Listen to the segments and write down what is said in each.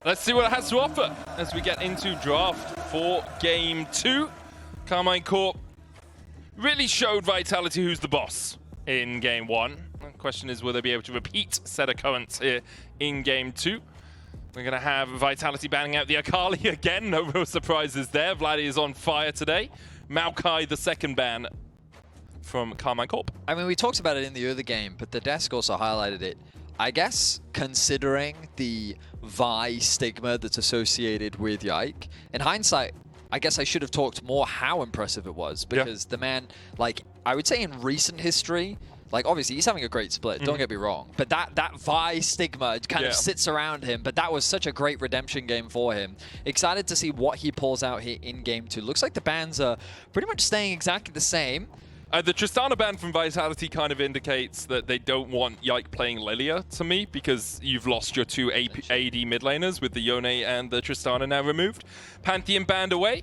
Let's see what it has to offer as we get into draft for Game 2. Karmine Corp really showed Vitality who's the boss in Game 1. The question is, will they be able to repeat set occurrence here in Game 2? We're going to have Vitality banning out the Akali again. No real surprises there. Vladi is on fire today. Maokai, the second ban from Karmine Corp. I mean, we talked about it in the early game, but the desk also highlighted it. I guess, considering the VI stigma that's associated with Yike, in hindsight, I guess I should have talked more how impressive it was, because the man, like, I would say in recent history, like, obviously, he's having a great split, don't get me wrong, but that VI stigma kind of sits around him, but that was such a great redemption game for him. Excited to see what he pulls out here in Game 2. Looks like the bans are pretty much staying exactly the same. The Tristana ban from Vitality kind of indicates that they don't want Yike playing Lilia to me, because you've lost your two AD mid laners with the Yone and the Tristana now removed. Pantheon banned away,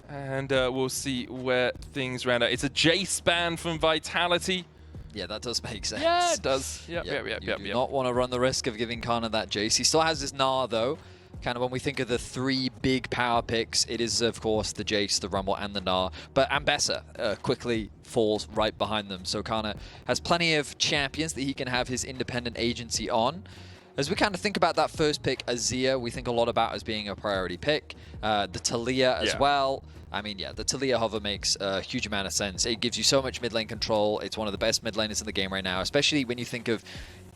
and we'll see where things round out. It's a Jace ban from Vitality. Yeah, that does make sense. Yeah, it does. You do not want to run the risk of giving Canna that Jace. He still has his Gnar, though. Kind of when we think of the three big power picks, it is, of course, the Jace, the Rumble, and the Gnar. But Ambessa quickly falls right behind them. So Canna has plenty of champions that he can have his independent agency on. As we kind of think about that first pick, Azir, we think a lot about as being a priority pick. The Taliyah as well. I mean, yeah, the Taliyah hover makes a huge amount of sense. It gives you so much mid lane control. It's one of the best mid laners in the game right now, especially when you think of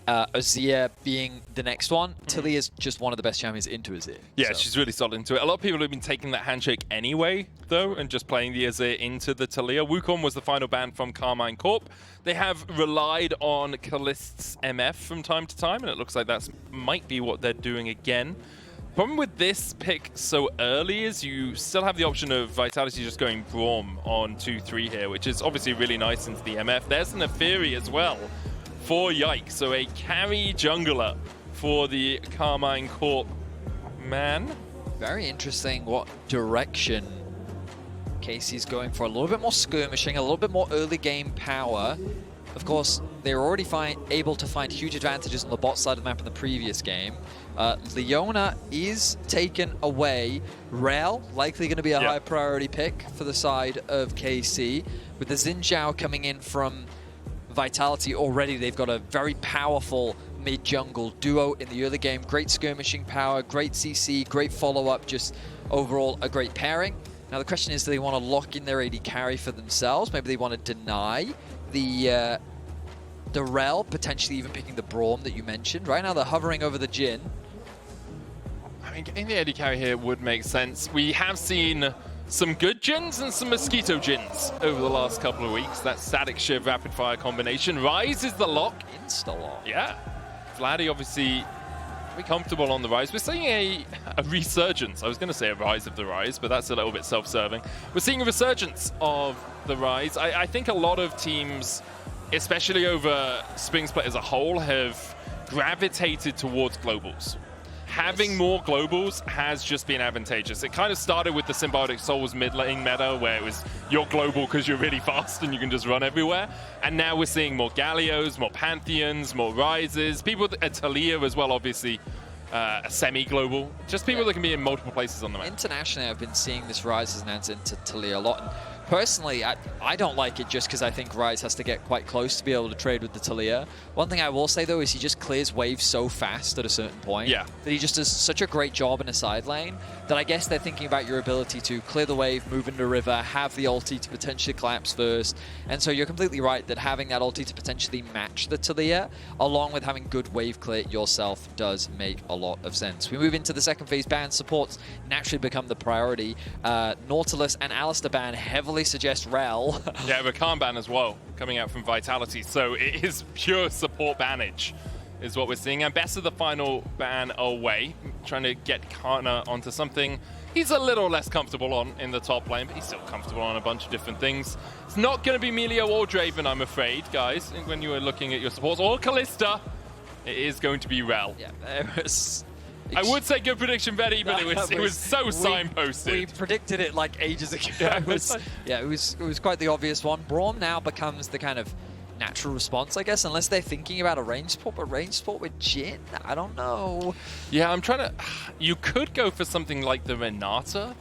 Azir being the next one. Taliyah is just one of the best champions into Azir. Yeah, so she's really solid into it. A lot of people have been taking that handshake anyway, though, and just playing the Azir into the Taliyah. Wukong was the final ban from Karmine Corp. They have relied on Caliste's MF from time to time, and it looks like that might be what they're doing again. Problem with this pick so early is you still have the option of Vitality just going Braum on 2-3 here, which is obviously really nice into the MF. There's an Naafiri as well for Yike, so a carry jungler for the Karmine Corp man. Very interesting what direction Casey's going for. A little bit more skirmishing, a little bit more early game power. Of course, they were already able to find huge advantages on the bot side of the map in the previous game. Leona is taken away. Rell, likely going to be a high priority pick for the side of KC. With the Zhao coming in from Vitality already, they've got a very powerful mid-jungle duo in the early game. Great skirmishing power, great CC, great follow-up, just overall a great pairing. Now the question is, do they want to lock in their AD carry for themselves? Maybe they want to deny the Rell, potentially even picking the Braum that you mentioned. Right now they're hovering over the Jhin. I mean, getting the AD carry here would make sense. We have seen some good Jhins and some Mosquito Jhins over the last couple of weeks. That Static Shiv rapid fire combination. Ryze is the lock. Insta-lock. Yeah. Vladi obviously very comfortable on the Ryze. We're seeing a resurgence. I was going to say a rise of the Ryze, but that's a little bit self-serving. We're seeing a resurgence of the Ryze. I think a lot of teams, especially over Spring Split as a whole, have gravitated towards globals. Having more globals has just been advantageous. It kind of started with the Symbiotic Souls mid lane meta, where it was you're global because you're really fast and you can just run everywhere. And now we're seeing more Gallios, more Pantheons, more Ryzes, people at Taliyah as well, obviously. Semi-global, just people that can be in multiple places on the map. Internationally, I've been seeing this Ryze announced into Taliyah a lot. And personally, I don't like it just because I think Ryze has to get quite close to be able to trade with the Taliyah. One thing I will say, though, is he just clears waves so fast at a certain point that he just does such a great job in a side lane that I guess they're thinking about your ability to clear the wave, move into river, have the ulti to potentially collapse first. And so you're completely right that having that ulti to potentially match the Taliyah, along with having good wave clear yourself, does make a lot of sense. We move into the second phase. Ban supports naturally become the priority. Nautilus and Alistair ban heavily suggest Rell. Yeah, Rakan ban as well, coming out from Vitality. So it is pure support bannage, is what we're seeing. And Bessa the final ban away, trying to get Canna onto something he's a little less comfortable on in the top lane, but he's still comfortable on a bunch of different things. It's not going to be Melio or Draven, I'm afraid, guys, when you were looking at your supports. Or Caliste. It is going to be Rell. Yeah, it was... I would say good prediction, Vedi, but it was so signposted. We predicted it like ages ago. It was quite the obvious one. Braum now becomes the kind of natural response, I guess, unless they're thinking about a range support, but range support with Jhin, I don't know. Yeah, I'm trying to... You could go for something like the Renata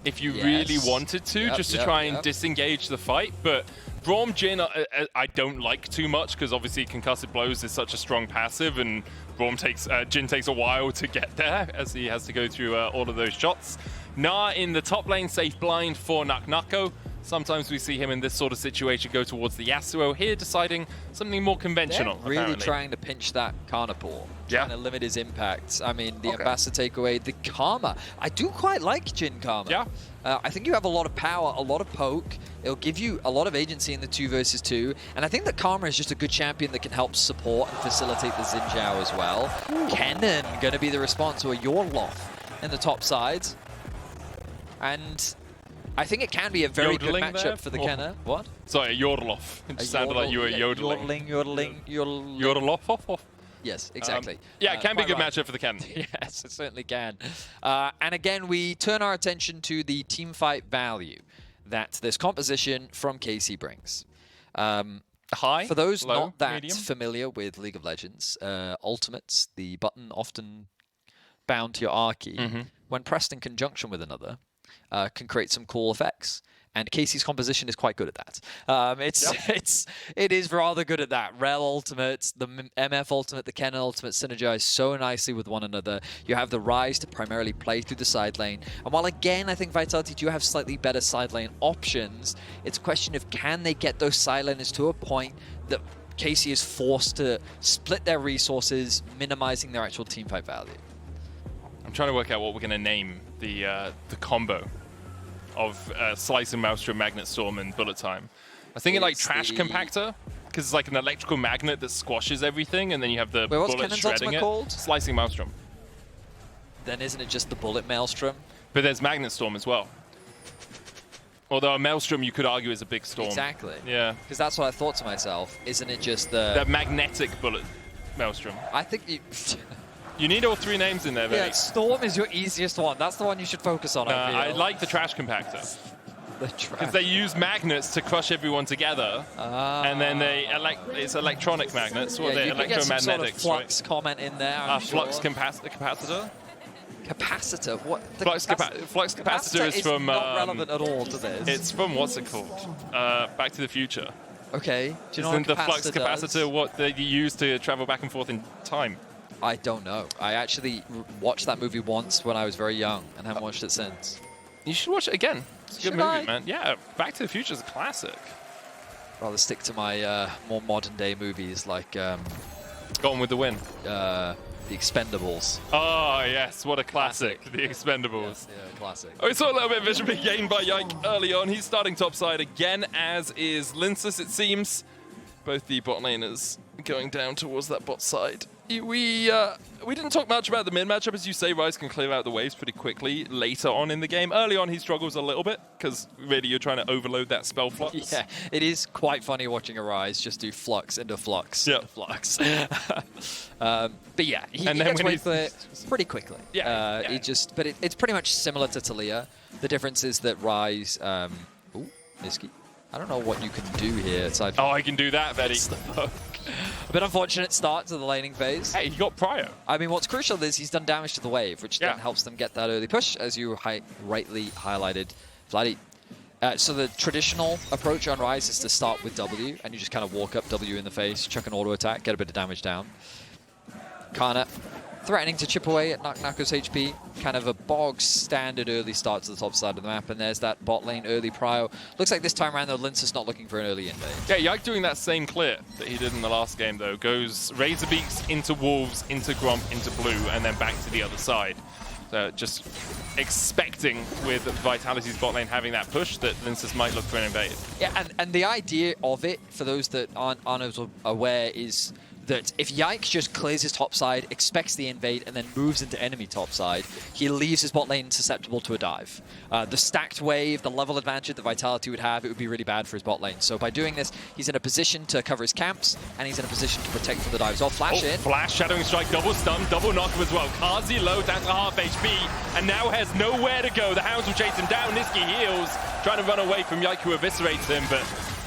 if you really wanted to, just to try and disengage the fight, but Braum Jhin I don't like too much, because obviously Concussive Blows is such a strong passive, and Jhin takes a while to get there, as he has to go through all of those shots. Gnar in the top lane, safe blind for Nako. Sometimes we see him in this sort of situation go towards the Yasuo. Here deciding something more conventional. They're really trying to pinch that Canna pool. Trying to limit his impact. I mean, the Ambassador takeaway, the Karma. I do quite like Jhin Karma. Yeah. I think you have a lot of power, a lot of poke. It'll give you a lot of agency in the 2 versus 2. And I think that Karma is just a good champion that can help support and facilitate the Xin Zhao as well. Kennen going to be the response to a Yorloth in the top side. And I think it can be a very good matchup for the Kenna. What? Sorry, a Yorloth. It sounded like you were yodeling. Yodeling. Yes, exactly. Yeah, it can be a good matchup for the Canna. Yes, it certainly can. And again, we turn our attention to the team fight value that this composition from KC brings. High, for those low, not that medium? familiar with League of Legends, ultimates, the button often bound to your R key, when pressed in conjunction with another, can create some cool effects. And Casey's composition is quite good at that. It is rather good at that. Rell ultimate, the MF ultimate, the Kennen ultimate synergize so nicely with one another. You have the Ryze to primarily play through the side lane. And while again, I think Vitality do have slightly better side lane options, it's a question of can they get those side laners to a point that Casey is forced to split their resources, minimizing their actual teamfight value. I'm trying to work out what we're going to name the combo of Slice and Maelstrom, Magnet Storm, and Bullet Time. I was thinking like Trash Compactor, because it's like an electrical magnet that squashes everything, and then you have the bullet shredding it. Called? Slicing Maelstrom. Then isn't it just the Bullet Maelstrom? But there's Magnet Storm as well. Although a Maelstrom, you could argue, is a big storm. Exactly. Yeah. Because that's what I thought to myself. Isn't it just the magnetic Bullet Maelstrom? I think you... You need all 3 names in there, Yeah, Storm is your easiest one. That's the one you should focus on, I like the Trash Compactor. Because they use magnets to crush everyone together, and then it's electronic magnets, or they're electromagnetics, sort of flux comment in there, flux capacitor? Capacitor? What? Flux capacitor is from... not relevant at all to this. It's from, what's it called? Back to the Future. Okay. Do you know Isn't the flux capacitor what they use to travel back and forth in time? I don't know. I actually watched that movie once when I was very young and haven't watched it since. You should watch it again. It's a good movie, man. Yeah, Back to the Future is a classic. Rather stick to my more modern day movies like... Gone with the Wind. The Expendables. Oh, yes. What a classic. The Expendables. Yes, yeah, classic. Oh, we saw a little bit of vision being gained by Yike early on. He's starting topside again, as is Lyncas, it seems. Both the bot laners going down towards that bot side. We didn't talk much about the mid matchup. As you say, Ryze can clear out the waves pretty quickly later on in the game. Early on, he struggles a little bit because really you're trying to overload that spell flux. Yeah, it is quite funny watching a Ryze just do flux into flux into flux. But yeah, he gets away with it pretty quickly. Yeah, But it's pretty much similar to Taliyah. The difference is that Ryze... ooh, Nisky. I don't know what you can do here. Aside from I can do that, Betty. A bit unfortunate start to the laning phase. Hey, he got Prio. I mean, what's crucial is he's done damage to the wave, which then helps them get that early push, as you rightly highlighted, Vladi. So the traditional approach on Ryze is to start with W, and you just kind of walk up W in the face, chuck an auto attack, get a bit of damage down. Canna threatening to chip away at Nako's HP. Kind of a bog standard early start to the top side of the map, and there's that bot lane early prio. Looks like this time around though, Lyncas not looking for an early invade. Yeah, Yike doing that same clear that he did in the last game though. Goes Razor Beaks into Wolves, into Gromp, into Blue, and then back to the other side. So just expecting with Vitality's bot lane having that push that Lyncas might look for an invade. Yeah, and the idea of it, for those that aren't aware, is that if Yike just clears his top side, expects the invade, and then moves into enemy top side, he leaves his bot lane susceptible to a dive. The stacked wave, the level advantage that Vitality would have, it would be really bad for his bot lane. So by doing this, he's in a position to cover his camps, and he's in a position to protect from the dives. Oh, flash in. Flash, Shadowing Strike, double stun, double knock as well. Carzzy low, down to half HP, and now has nowhere to go. The Hounds will chase him down. Nisky heals, trying to run away from Yike, who eviscerates him, but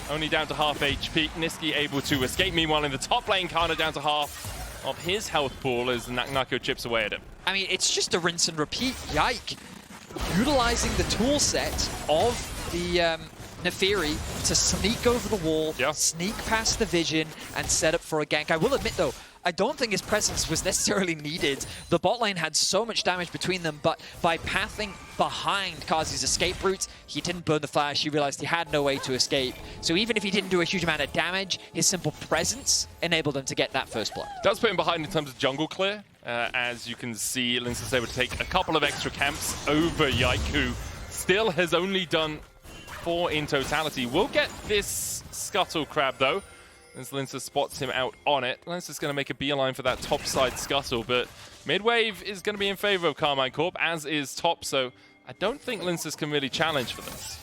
only down to half HP. Niski able to escape. Meanwhile, in the top lane, Canna down to half of his health pool as Nako chips away at him. I mean, it's just a rinse and repeat. Yike utilizing the tool set of the Naafiri to sneak over the wall, sneak past the vision, and set up for a gank. I will admit, though, I don't think his presence was necessarily needed. The bot lane had so much damage between them, but by pathing behind Carzzy's escape route, he didn't burn the flash. He realized he had no way to escape. So even if he didn't do a huge amount of damage, his simple presence enabled him to get that first blood. Does put him behind in terms of jungle clear. As you can see, Lyncas able to take a couple of extra camps over Yike, who still has only done 4 in totality. We'll get this Scuttle Crab, though, as Lyncas spots him out on it. Lyncas is going to make a beeline for that top side Scuttle, but mid-wave is going to be in favor of Karmine Corp, as is top, so I don't think Lyncas can really challenge for this.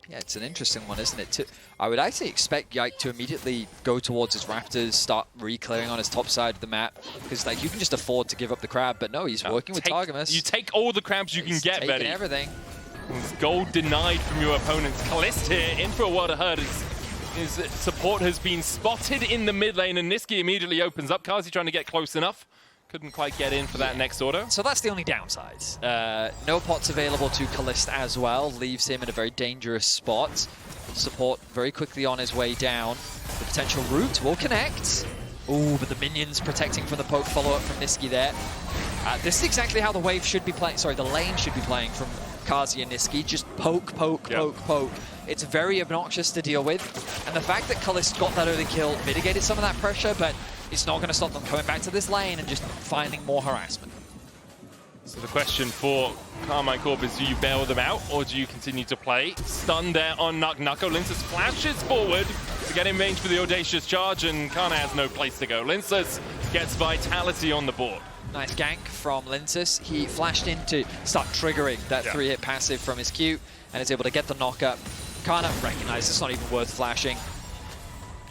Yeah, it's an interesting one, isn't it? I would actually expect Yike to immediately go towards his Raptors, start re-clearing on his top side of the map, because like you can just afford to give up the crab, but no, he's working with Targamas. You take all the crabs you can get, Vedius. Everything. It's gold denied from your opponents. Caliste here, in for a world of hurt. His support has been spotted in the mid lane, and Niski immediately opens up. Carzzy trying to get close enough. Couldn't quite get in for that next auto. So that's the only downside. No pots available to Caliste as well. Leaves him in a very dangerous spot. Support very quickly on his way down. The potential route will connect. Ooh, but the minions protecting from the poke follow-up from Niski there. This is exactly how the wave should be playing. Sorry, the lane should be playing from Carzzy and Niski. Just poke, poke, poke, poke. It's very obnoxious to deal with. And the fact that Caliste got that early kill mitigated some of that pressure, but it's not going to stop them coming back to this lane and just finding more harassment. So the question for Karmine Corp is, do you bail them out or do you continue to play? Stun there on Nako. Lyncas flashes forward to get in range for the audacious charge, and Canna has no place to go. Lyncas gets vitality on the board. Nice gank from Lyncas. He flashed in to start triggering that 3-hit passive from his Q and is able to get the knock-up. Canna recognizes it's not even worth flashing.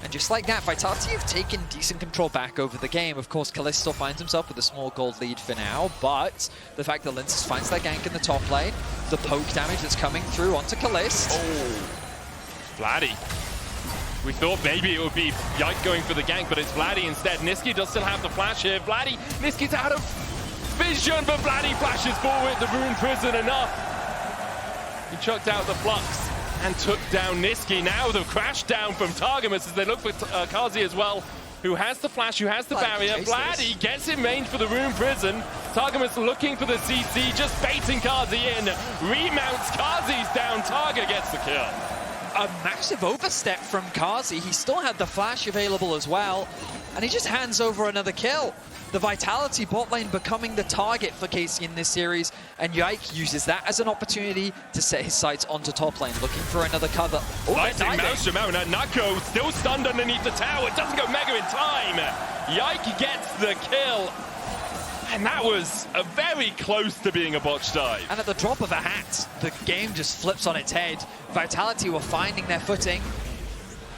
And just like that, Vitality have taken decent control back over the game. Of course, Caliste still finds himself with a small gold lead for now, but the fact that Lyncas finds that gank in the top lane, the poke damage that's coming through onto Caliste. Oh, Vladi. We thought maybe it would be Yike going for the gank, but it's Vladi instead. Niski does still have the flash here. Vladi, Niski's out of vision, but Vladi flashes forward. The Rune Prison enough. He chucked out the Flux and took down Niski. Now the crash down from Targamas as they look for Carzzy as well, who has the flash, who has the barrier. Vladi gets in range for the Rune Prison. Targamas looking for the CC, just baiting Carzzy in. Remounts, Carzzy's down, Targa gets the kill. A massive overstep from Carzzy. He still had the flash available as well, and he just hands over another kill. The Vitality bot lane becoming the target for KC in this series, and Yike uses that as an opportunity to set his sights onto top lane, looking for another cover. Lightning Maelstrom out, and Nako still stunned underneath the tower. It doesn't go mega in time. Yike gets the kill. And that was a very close to being a botch dive. And at the drop of a hat, the game just flips on its head. Vitality were finding their footing,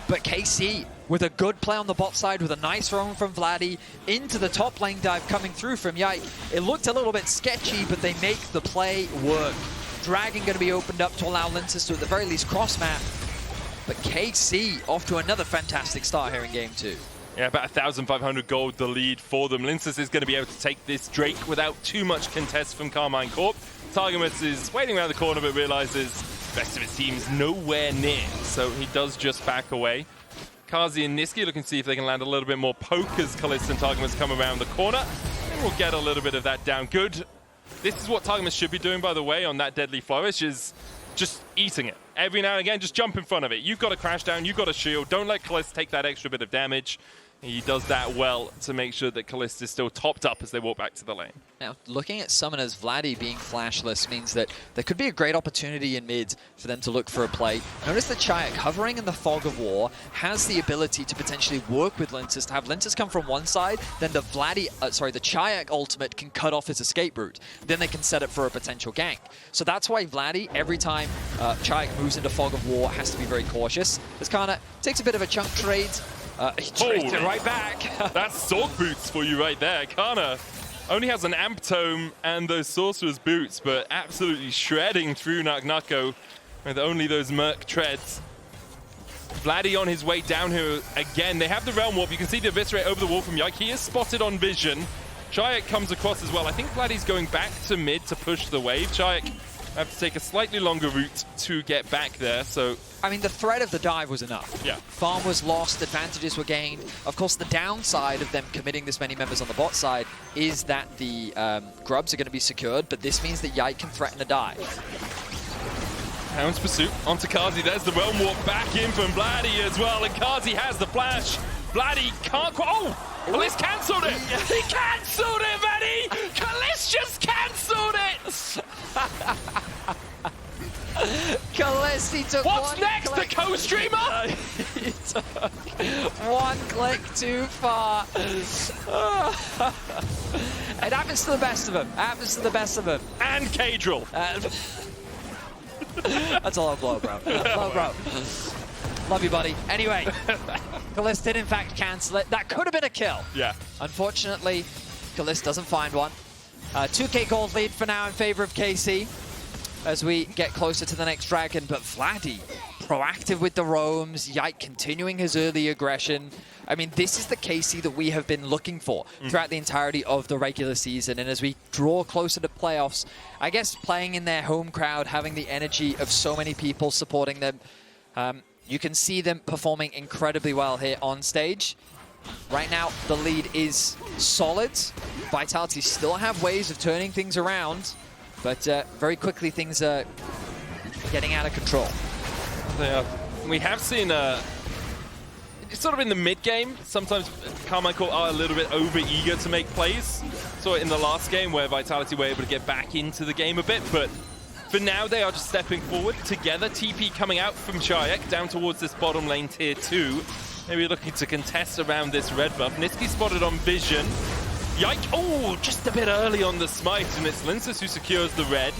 but KC, with a good play on the bot side, with a nice roam from Vladi, into the top lane dive coming through from Yike. It looked a little bit sketchy, but they make the play work. Dragon going to be opened up to allow Lyncas to at the very least cross map. But KC off to another fantastic start here in game 2. Yeah, about 1,500 gold the lead for them. Lyncas is going to be able to take this Drake without too much contest from Karmine Corp. Targamas is waiting around the corner but realizes the rest of his team's nowhere near, so he does just back away. Carzzy and Niski looking to see if they can land a little bit more poke as Caliste and Targamas come around the corner. And we'll get a little bit of that down. Good. This is what Targamas should be doing, by the way, on that Deadly Flourish, is just eating it. Every now and again, just jump in front of it. You've got a crash down, you've got a shield. Don't let Caliste take that extra bit of damage. He does that well to make sure that Caliste is still topped up as they walk back to the lane. Now, looking at summoners, Vladi being flashless means that there could be a great opportunity in mid for them to look for a play. Notice that Czajek, hovering in the fog of war, has the ability to potentially work with Lyncas, to have Lyncas come from one side, then the Czajek ultimate can cut off his escape route. Then they can set up for a potential gank. So that's why Vladi, every time Czajek moves into fog of war, has to be very cautious. This Canna takes a bit of a chunk trade. He trades it right back. That's sword boots for you right there. Canna only has an amp tome and those sorcerer's boots, but absolutely shredding through Nako. with only those Merc treads. Vladi on his way down here again. They have the Realm Warp. You can see the Eviscerate over the wall from Yike. He is spotted on vision. Czajek comes across as well. I think Vladi's going back to mid to push the wave. Czajek have to take a slightly longer route to get back there, so... I mean, the threat of the dive was enough. Yeah. Farm was lost, advantages were gained. Of course, the downside of them committing this many members on the bot side is that the grubs are going to be secured, but this means that Yike can threaten a dive. Hound's Pursuit onto Carzzy. There's the Realm Warp back in from Vladi as well, and Carzzy has the flash. Vladi can't... Oh! Caliste cancelled it! He cancelled it, Vedi! Caliste just cancelled it! Caliste, he took What's next, the co-streamer? He took one click too far. It happens to the best of them. It happens to the best of them. And Cadril. That's a low blow, bro. Low blow. Love you, buddy. Anyway, Caliste did in fact cancel it. That could have been a kill. Yeah. Unfortunately, Caliste doesn't find one. 2k gold lead for now in favor of KC as we get closer to the next dragon. But Vladi, proactive with the roams, Yike continuing his early aggression. I mean, this is the KC that we have been looking for throughout the entirety of the regular season. And as we draw closer to playoffs, I guess playing in their home crowd, having the energy of so many people supporting them, you can see them performing incredibly well here on stage. Right now, the lead is solid. Vitality still have ways of turning things around, but very quickly things are getting out of control. We have seen it's sort of in the mid-game. Sometimes Karmine Corp are a little bit over-eager to make plays. Saw it in the last game where Vitality were able to get back into the game a bit, but for now, they are just stepping forward together. TP coming out from Czajek down towards this bottom lane tier 2. Maybe looking to contest around this red buff. Nisqy spotted on vision. Yike, oh, just a bit early on the smite, and it's Lyncas who secures the red.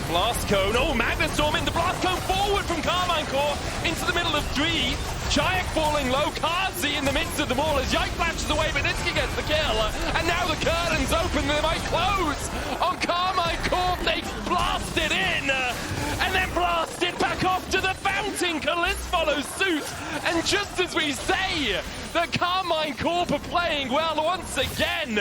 Blast Cone, oh, Magnet Storm in the Blast Cone forward from Karmine Corp into the middle of 3. Czajek falling low, Carzzy in the midst of them all as Yike flashes away, but Nisqy gets the kill. And now the curtains open, they might close on Karmine Corp. They blasted in and then blasted back off to the fountain. Caliste follows suit. And just as we say that Karmine Corp are playing well once again,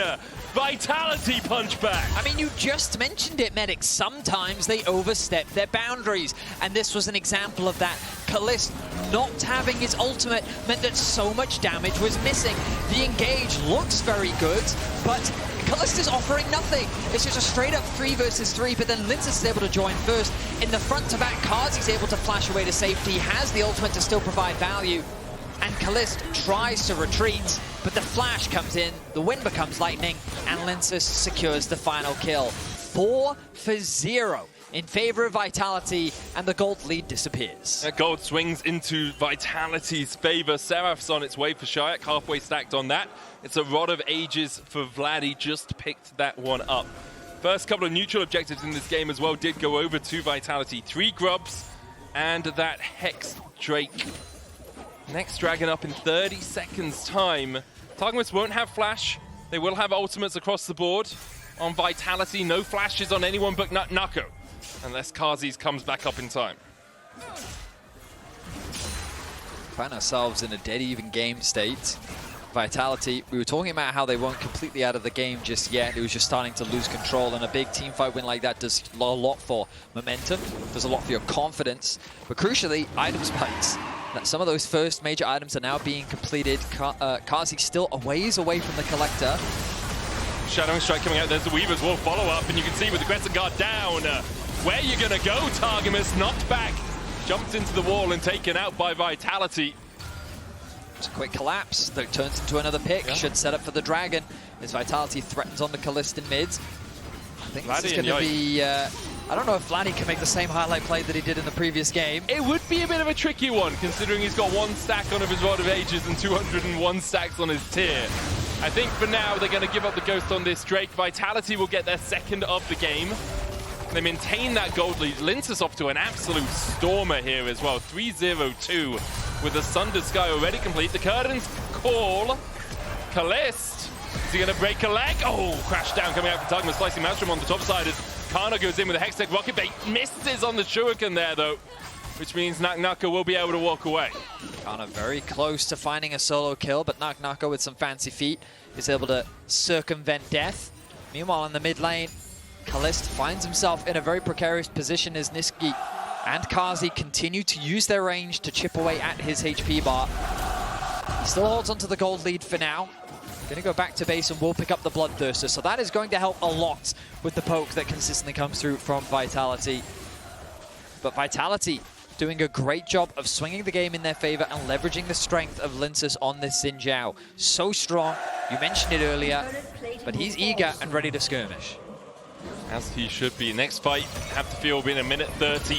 Vitality punch back. I mean, you just mentioned it, Medic. Sometimes they overstep their boundaries. And this was an example of that. Caliste not having his ultimate meant that so much damage was missing. The engage looks very good, but Caliste is offering nothing. It's just a straight up 3 versus 3, but then Lyncas is able to join first. In the front to back, Carzzy's able to flash away to safety, has the ultimate to still provide value. And Caliste tries to retreat, but the flash comes in, the wind becomes lightning, and Lyncas secures the final kill. 4-0 in favor of Vitality, and the gold lead disappears. That gold swings into Vitality's favor. Seraph's on its way for Czajek, halfway stacked on that. It's a Rod of Ages for Vladi, just picked that one up. First couple of neutral objectives in this game as well did go over to Vitality. 3 grubs and that Hex Drake. Next dragon up in 30 seconds time. Targamas won't have flash. They will have ultimates across the board. On Vitality, no flashes on anyone but Nako. Unless Carzzy comes back up in time. Find ourselves in a dead even game state. Vitality, we were talking about how they weren't completely out of the game just yet. It was just starting to lose control, and a big team fight win like that does a lot for momentum, does a lot for your confidence, but crucially, item spikes. Some of those first major items are now being completed. Carzzy still a ways away from the Collector. Shadowing Strike coming out, there's the Weaver's Wall follow-up, and you can see with the Crescent Guard down, where you're gonna go, Targamas, knocked back, jumped into the wall and taken out by Vitality. It's a quick collapse that turns into another pick. Yeah. Should set up for the Dragon as Vitality threatens on the Caliste in mids. I think Vladi this is going to be... I don't know if Vladi can make the same highlight play that he did in the previous game. It would be a bit of a tricky one, considering he's got 1 stack on his Rod of Ages and 201 stacks on his tier. I think for now, they're going to give up the Ghost on this Drake. Vitality will get their second of the game. They maintain that gold lead. Lyncas off to an absolute stormer here as well. 3-0-2 with the Sunder Sky already complete. The curtains call. Caliste, is he going to break a leg? Oh, crash down coming out from Targamas, slicing Maelstrom on the top side. Canna goes in with a Hextech Rocket Bait. Misses on the Shuriken there, though, which means Nako will be able to walk away. Canna very close to finding a solo kill, but Nako with some fancy feet is able to circumvent death. Meanwhile, in the mid lane, Caliste finds himself in a very precarious position as Niski and Carzzy continue to use their range to chip away at his HP bar. He still holds onto the gold lead for now. Gonna go back to base and will pick up the Bloodthirster, so that is going to help a lot with the poke that consistently comes through from Vitality. But Vitality doing a great job of swinging the game in their favor and leveraging the strength of Lyncas on this Xin Zhao. So strong, you mentioned it earlier, but he's eager and ready to skirmish. As he should be. Next fight, have to feel, will be in a minute 30.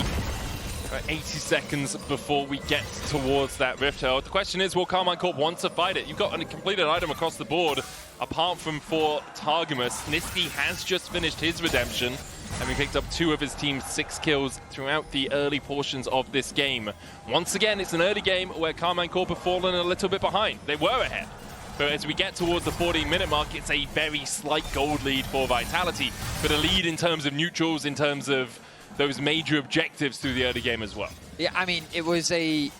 80 seconds before we get towards that Rift Herald. The question is, will Karmine Corp want to fight it? You've got a completed item across the board, apart from for Targamas. Niski has just finished his redemption, having picked up 2 of his team's 6 kills throughout the early portions of this game. Once again, it's an early game where Karmine Corp have fallen a little bit behind. They were ahead. But as we get towards the 14-minute mark, it's a very slight gold lead for Vitality, but a lead in terms of neutrals, in terms of those major objectives through the early game as well. Yeah, I mean, it was a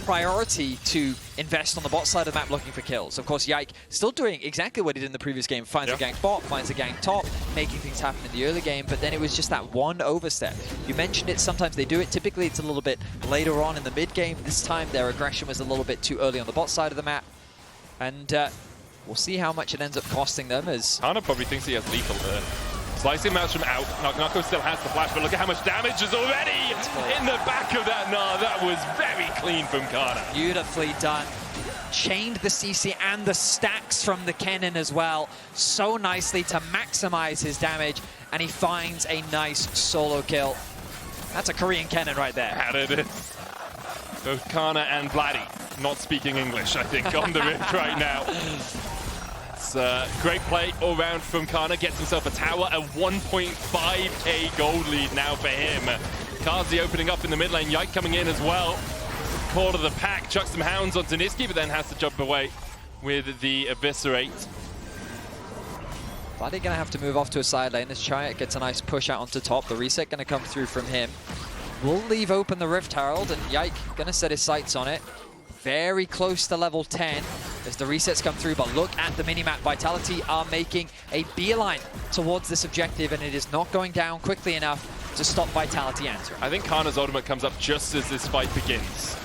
priority to invest on the bot side of the map looking for kills. Of course, Yike still doing exactly what he did in the previous game, finds a gank bot, finds a gank top, making things happen in the early game, but then it was just that one overstep. You mentioned it, sometimes they do it, typically it's a little bit later on in the mid game. This time their aggression was a little bit too early on the bot side of the map, and we'll see how much it ends up costing them as... Canna probably thinks he has lethal there. Slicing Maelstrom out. Nako still has the flash, but look at how much damage is already in the back of that Gnar. That was very clean from Canna. Beautifully done. Chained the CC and the stacks from the Kennen as well, so nicely to maximize his damage, and he finds a nice solo kill. That's a Korean Kennen right there. That it is. Both Canna and Vladi not speaking English, I think, on the Rift right now. Great play all round from Canna, gets himself a tower, a 1.5k gold lead now for him. Carzzy opening up in the mid lane, Yike coming in as well. Call of the pack, chucks some hounds onto Niski, but then has to jump away with the Eviscerate. Vladi gonna have to move off to a side lane as Czajek gets a nice push out onto top. The reset gonna come through from him. We'll leave open the Rift Herald, and Yike gonna set his sights on it. Very close to level 10 as the resets come through, but look at the minimap. Vitality are making a beeline towards this objective, and it is not going down quickly enough to stop Vitality answering. I think Canna's ultimate comes up just as this fight begins.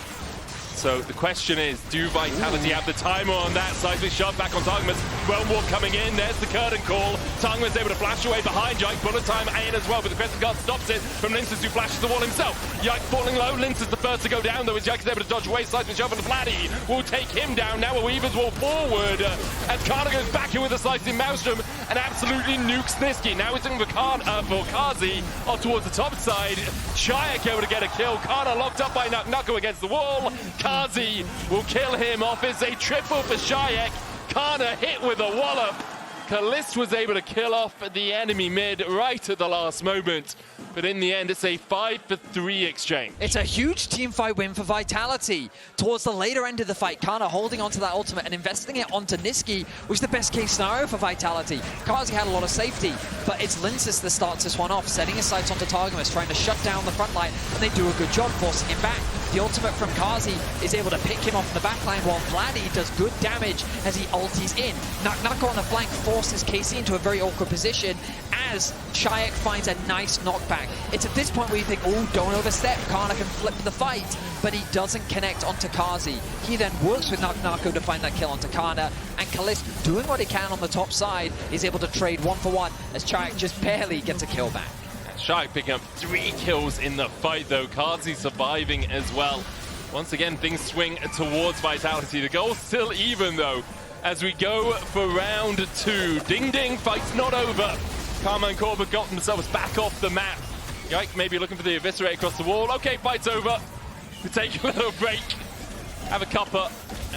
So the question is, do Vitality have the timer on that? Seismic shove back on Targamas. Realm Walk coming in. There's the curtain call. Targamas able to flash away behind Yike. Bullet time in as well, but the Crescent Guard stops it from Lyncas, who flashes the wall himself. Yike falling low. Lyncas the first to go down, though, as Yike is able to dodge away. Seismic shove, and Vladi will take him down. Now a Weaver's Wall forward as Canna goes back in with a slicing Maelstrom and absolutely nukes Niski. Now he's looking for Carzzy off towards the top side. Czajek able to get a kill. Canna locked up by Nako against the wall. Carzzy will kill him off. It's a triple for Czajek. Canna hit with a wallop. Caliste was able to kill off the enemy mid right at the last moment. But in the end, it's a 5-for-3 exchange. It's a huge team fight win for Vitality. Towards the later end of the fight, Canna holding onto that ultimate and investing it onto Niski was the best case scenario for Vitality. Carzzy had a lot of safety, but it's Lyncas that starts this one off, setting his sights onto Targamas, trying to shut down the front line, and they do a good job forcing him back. The ultimate from Carzzy is able to pick him off in the backline, while Vladi does good damage as he ulties in. Nako on the flank forces KC into a very awkward position as Czajek finds a nice knockback. It's at this point where you think, oh, don't overstep, Canna can flip the fight, but he doesn't connect onto Carzzy. He then works with Nako to find that kill onto Canna, and Caliste, doing what he can on the top side, is able to trade 1-for-1 as Czajek just barely gets a kill back. Czajek picking up 3 kills in the fight, though. Carzzy surviving as well. Once again, things swing towards Vitality. The goal's still even, though, as we go for round 2. Ding ding, fight's not over. Karmine Corp have got themselves back off the map. Yike maybe looking for the Eviscerate across the wall. Okay, fight's over. We take a little break, have a cuppa,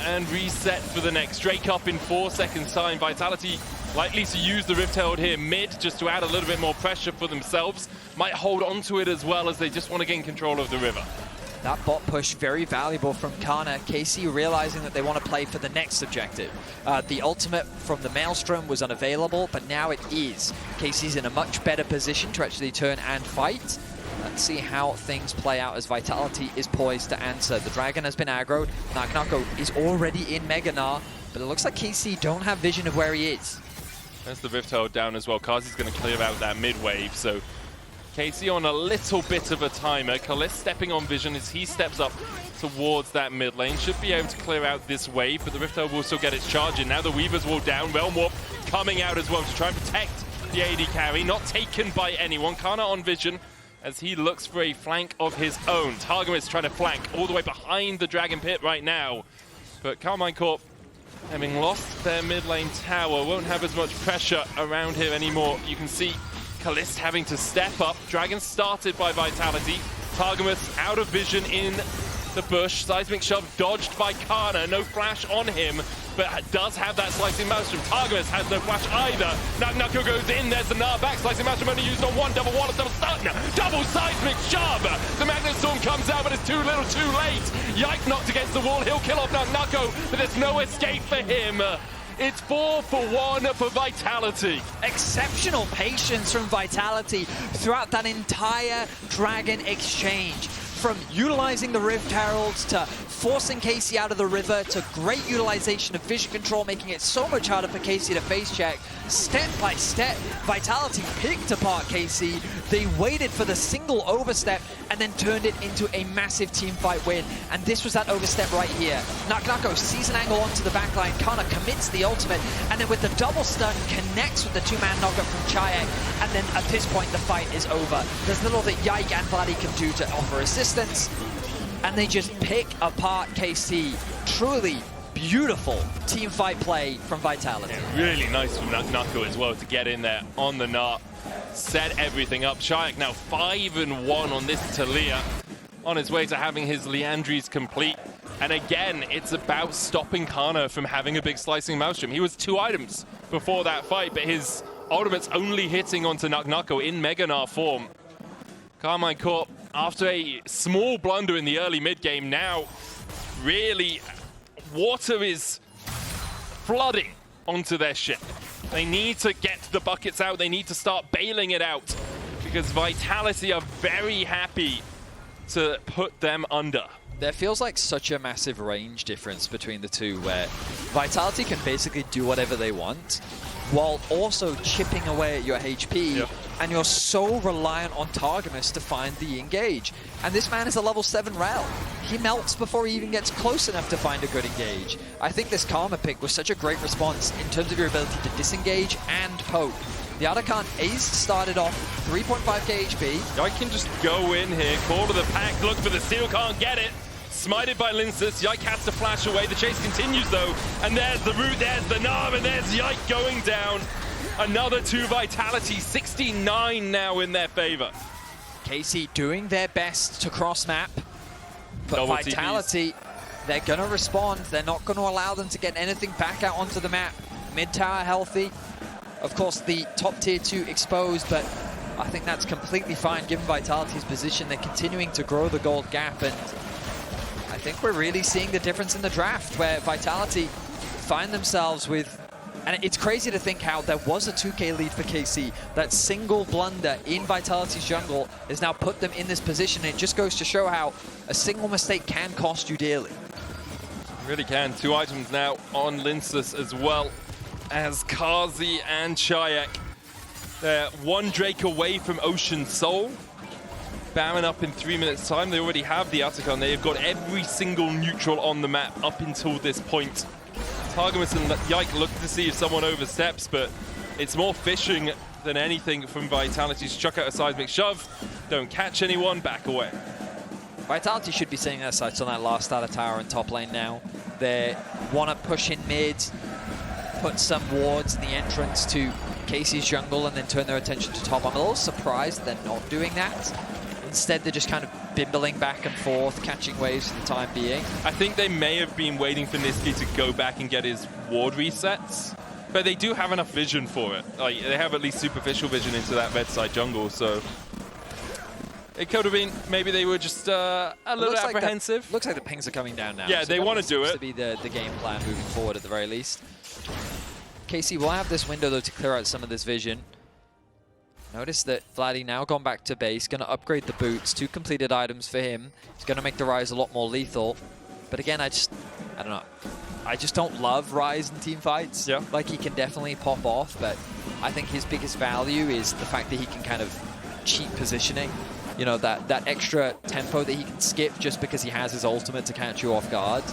and reset for the next. Drake up in 4 seconds time. Vitality likely to use the Rift Herald here mid just to add a little bit more pressure for themselves. Might hold on to it as well as they just want to gain control of the river. That bot push, very valuable from Canna. KC realizing that they want to play for the next objective. The ultimate from the Maelstrom was unavailable, but now it is. KC's in a much better position to actually turn and fight. Let's see how things play out as Vitality is poised to answer. The Dragon has been aggroed. Nako is already in Mega Gnar, but it looks like KC don't have vision of where he is. There's the Rift Herald down as well. Carzzy's going to clear out that mid wave, so KC on a little bit of a timer. Caliste stepping on vision as he steps up towards that mid lane. Should be able to clear out this wave, but the Rift Herald will still get its charge in. Now the Weaver's wall down. Realm Warp coming out as well to try and protect the AD carry. Not taken by anyone. Canna on vision as he looks for a flank of his own. Targamas trying to flank all the way behind the Dragon Pit right now. But Karmine Corp, having lost their mid lane tower, won't have as much pressure around here anymore. You can see Caliste having to step up. Dragon started by Vitality. Targamas out of vision in the bush. Seismic shove dodged by Canna. No flash on him, but does have that slicing maelstrom. Targamas has no flash either. Nako goes in. There's the Gnar back. Slicing maelstrom only used on one. Double wall, double stun. Double seismic shove. The Magnet Storm comes out, but it's too little, too late. Yike knocked against the wall. He'll kill off Nako, but there's no escape for him. It's 4 for 1 for Vitality. Exceptional patience from Vitality throughout that entire Dragon exchange. From utilizing the Rift Heralds to forcing KC out of the river to great utilization of vision control, making it so much harder for KC to face check. Step by step, Vitality picked apart KC. They waited for the single overstep and then turned it into a massive team fight win. And this was that overstep right here. Nako sees an angle onto the backline. Canna commits the ultimate, and then with the double stun, connects with the two-man knockup from Czajek. And then at this point, the fight is over. There's little that Yike and Vladi can do to offer assistance. And they just pick apart KC. Truly beautiful team fight play from Vitality. Yeah, really nice from Nako as well to get in there on the Naak. Set everything up. Czajek now 5-1 on this Taliyah. On his way to having his Liandry's complete. And again, it's about stopping Canna from having a big slicing maelstrom. He was 2 items before that fight, but his ultimate's only hitting onto Nako in Mega Gnar form. Karmine Corp, after a small blunder in the early mid game, now really water is flooding onto their ship. They need to get the buckets out. They need to start bailing it out because Vitality are very happy to put them under. There feels like such a massive range difference between the two, where Vitality can basically do whatever they want while also chipping away at your HP, and you're so reliant on Targamas to find the engage. And this man is a level 7 Rell. He melts before he even gets close enough to find a good engage. I think this Karma pick was such a great response in terms of your ability to disengage and poke. The Otacon Ace started off 3.5k HP. Yike can just go in here, call to the pack, look for the steal, can't get it. Smited by Lyncas. Yike has to flash away. The chase continues though. And there's the root, there's the Gnar, and there's Yike going down. Another 2 Vitality, 69 now in their favor. KC doing their best to cross map, but Double Vitality, they're gonna respond. They're not gonna allow them to get anything back out onto the map. Mid tower healthy. Of course, the top tier 2 exposed, but I think that's completely fine given Vitality's position. They're continuing to grow the gold gap, and I think we're really seeing the difference in the draft where Vitality find themselves with, and it's crazy to think how there was a 2k lead for KC. That single blunder in Vitality's jungle has now put them in this position. It just goes to show how a single mistake can cost you dearly. Really can. 2 items now on Lyncas as well as Carzzy and Czajek. They're 1 Drake away from Ocean Soul. Bamming up in 3 minutes time. They already have the Otacon. They've got every single neutral on the map up until this point. Targamas and Yike look to see if someone oversteps, but it's more fishing than anything from Vitality. Chuck out a seismic shove, don't catch anyone, back away. Vitality should be setting their sights on that last out of tower and top lane now. They want to push in mid, put some wards in the entrance to KC's jungle, and then turn their attention to top. I'm a little surprised they're not doing that. Instead, they're just kind of bimbling back and forth, catching waves for the time being. I think they may have been waiting for Niski to go back and get his ward resets, but they do have enough vision for it. Like, they have at least superficial vision into that red side jungle, so It could have been. Maybe they were just a little apprehensive. Looks like the pings are coming down now. Yeah, so they want to do it. To be the game plan moving forward at the very least. KC will have this window though to clear out some of this vision. Notice that Vladi now gone back to base, going to upgrade the boots. 2 completed items for him. He's going to make the Ryze a lot more lethal. But again, I don't know. I just don't love Ryze in team fights. Yeah. Like, he can definitely pop off, but I think his biggest value is the fact that he can kind of cheat positioning. You know, that extra tempo that he can skip just because he has his ultimate to catch you off guard.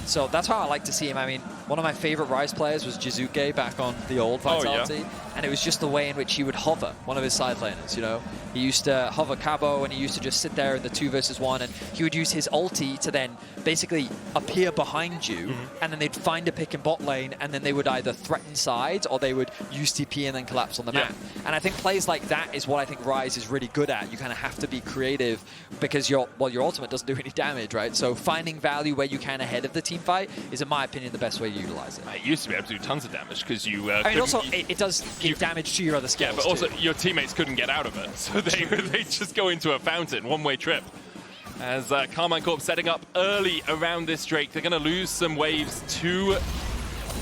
So that's how I like to see him. I mean, one of my favorite Ryze players was Jizuke back on the old Vitality. And it was just the way in which he would hover one of his side laners, you know? He used to hover Cabo and he used to just sit there in the 2 versus 1 and he would use his ulti to then basically appear behind you and then they'd find a pick in bot lane and then they would either threaten sides or they would use TP and then collapse on the map. And I think plays like that is what I think Ryze is really good at. You kind of have to be creative because your ultimate doesn't do any damage, right? So finding value where you can ahead of the team fight is, in my opinion, the best way to utilize it. It used to be able to do tons of damage because you... I mean, also, it does give damage to your other skills. Yeah, but also your teammates couldn't get out of it, so they just go into a fountain, one-way trip. As Karmine Corp setting up early around this Drake, they're going to lose some waves to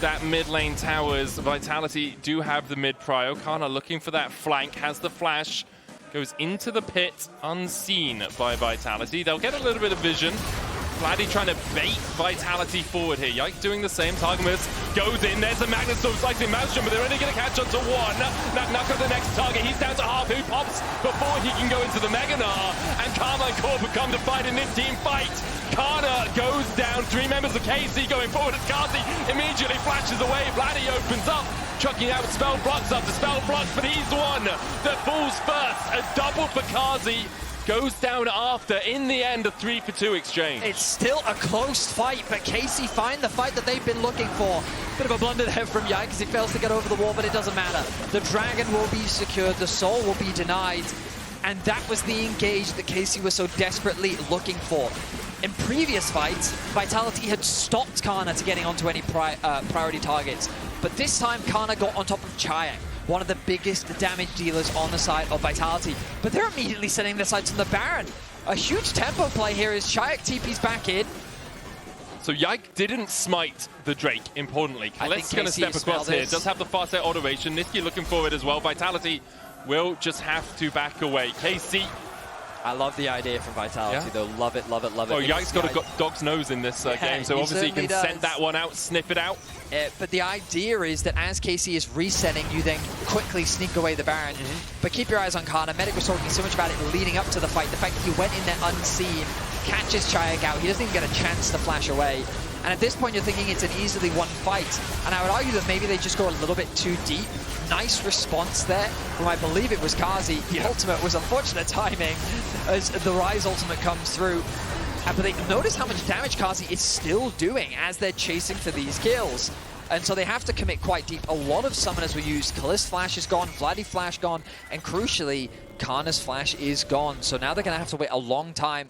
that mid lane towers. Vitality do have the mid prio. Canna looking for that flank, has the flash, goes into the pit, unseen by Vitality. They'll get a little bit of vision. Vladi trying to bait Vitality forward here. Yike doing the same. Targamas goes in. There's a Magnus Storm slicing Maelstrom, but they're only going to catch on to 1. Nako the next target. He's down to half. Who pops before he can go into the Mega Gnar? And Karmine Corp have come to fight in this team fight. Canna goes down. 3 members of KC going forward as Carzzy immediately flashes away. Vladi opens up, chucking out spell blocks after spell blocks, but he's the one that falls first. A double for Carzzy. Goes down after, in the end, a 3-for-2 exchange. It's still a close fight, but KC find the fight that they've been looking for. Bit of a blunder there from Yike as he fails to get over the wall, but it doesn't matter. The dragon will be secured, the soul will be denied, and that was the engage that KC was so desperately looking for. In previous fights, Vitality had stopped Canna to getting onto any priority targets, but this time Canna got on top of Czajek, one of the biggest damage dealers on the side of Vitality. But they're immediately setting their sights on the Baron. A huge tempo play here as Czajek TP's back in. So Yike didn't smite the Drake, importantly. Caliste going to step across here. Does have the fast air automation. Niski looking forward as well. Vitality will just have to back away. KC. I love the idea from Vitality, though. Love it, love it, love it. Oh, Yike's got a dog's nose in this game, so obviously he can send that one out, sniff it out. But the idea is that as KC is resetting, you then quickly sneak away the Baron. But keep your eyes on Canna. Medic was talking so much about it leading up to the fight. The fact that he went in there unseen, catches Czajek out. He doesn't even get a chance to flash away. And at this point, you're thinking it's an easily won fight. And I would argue that maybe they just go a little bit too deep. Nice response there from, I believe it was Carzzy. The ultimate was unfortunate timing as the Ryze ultimate comes through. But they notice how much damage Carzzy is still doing as they're chasing for these kills. And so they have to commit quite deep. A lot of summoners were used. Caliste flash is gone, Vladi flash gone, and crucially, Canna's flash is gone. So now they're going to have to wait a long time.